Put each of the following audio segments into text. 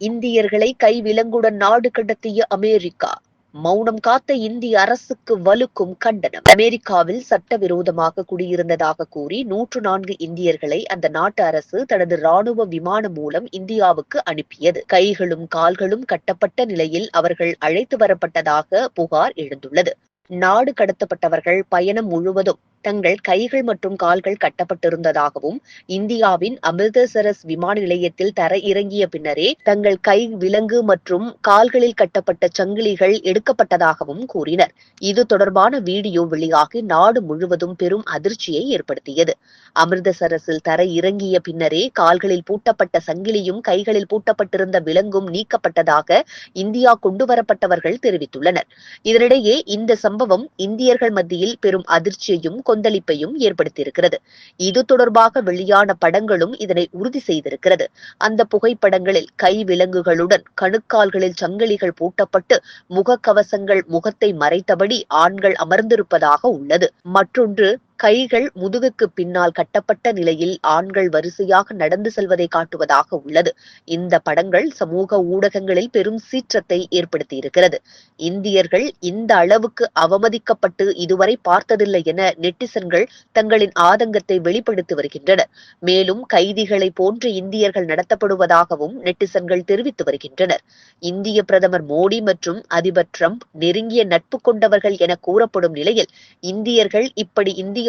இந்தியர்களை கைவிலங்குடன் நாடு கடத்திய அமெரிக்கா. மௌனம் காத்த இந்திய அரசுக்கு வலுக்கும் கண்டனம். அமெரிக்காவில் சட்டவிரோதமாக குடியிருந்ததாக கூறி 104 இந்தியர்களை அந்த நாட்டு அரசு தனது ராணுவ விமானம் மூலம் இந்தியாவுக்கு அனுப்பியது. கைகளும் கால்களும் கட்டப்பட்ட நிலையில் அவர்கள் அழைத்து வரப்பட்டதாக புகார் எழுந்துள்ளது. நாடு கடத்தப்பட்டவர்கள் பயணம் முழுவதும் தங்கள் கைகள் மற்றும் கால்கள் கட்டப்பட்டிருந்ததாகவும், இந்தியாவின் அமிர்தசரஸ் விமான நிலையத்தில் தர இறங்கிய பின்னரே தங்கள் கை விலங்கு மற்றும் கால்களில் கட்டப்பட்ட சங்கிலிகள் எடுக்கப்பட்டதாகவும் கூறினர். இது தொடர்பான வீடியோ வெளியாகி நாடு முழுவதும் பெரும் அதிர்ச்சியை ஏற்படுத்தியது. அமிர்தசரஸில் தர இறங்கிய பின்னரே கால்களில் பூட்டப்பட்ட சங்கிலியும் கைகளில் பூட்டப்பட்டிருந்த விலங்கும் நீக்கப்பட்டதாக இந்தியா கொண்டுவரப்பட்டவர்கள் தெரிவித்துள்ளனர். இதனிடையே இந்த சம்பவம் இந்தியர்கள் மத்தியில் பெரும் அதிர்ச்சியையும் கொந்தளிப்பையும் ஏற்படுத்தியிருக்கிறது. இது தொடர்பாக வெளியான படங்களும் இதனை உறுதி செய்திருக்கிறது. அந்த புகைப்படங்களில் கை விலங்குகளுடன் கணுக்கால்களில் சங்கிலிகள் பூட்டப்பட்டு முகக்கவசங்கள் முகத்தை மறைத்தபடி ஆண்கள் அமர்ந்திருப்பதாக உள்ளது. மற்றொன்று, கைகள் முதுகுக்கு பின்னால் கட்டப்பட்ட நிலையில் ஆண்கள் வரிசையாக நடந்து செல்வதை காட்டுவதாக உள்ளது. இந்த படங்கள் சமூக ஊடகங்களில் பெரும் சீற்றத்தை ஏற்படுத்தியிருக்கிறது. இந்தியர்கள் இந்த அளவுக்கு அவமதிக்கப்பட்டு இதுவரை பார்த்ததில்லை என நெட்டிசன்கள் தங்களின் ஆதங்கத்தை வெளிப்படுத்தி வருகின்றனர். மேலும் கைதிகளை போன்று இந்தியர்கள் நடத்தப்படுவதாகவும் நெட்டிசன்கள் தெரிவித்து வருகின்றனர். இந்திய பிரதமர் மோடி மற்றும் அதிபர் டிரம்ப் நெருங்கிய நட்பு கொண்டவர்கள் என கூறப்படும் நிலையில் இந்தியர்கள் இப்படி இந்தியாவிற்கு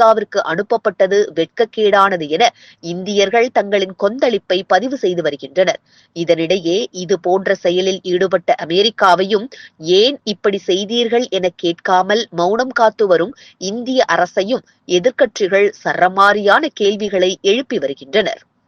அனுப்பப்பட்டது வெட்கக்கேடானது என இந்தியர்கள் தங்களின் கொந்தளிப்பை பதிவு செய்து வருகின்றனர். இதனிடையே இது போன்ற செயலில் ஈடுபட்ட அமெரிக்காவையும் ஏன் இப்படி செய்தீர்கள் என கேட்காமல் மௌனம் காத்து வரும் இந்திய அரசையும் எதிர்க்கட்சிகள் சரமாரியான கேள்விகளை எழுப்பி வருகின்றனர்.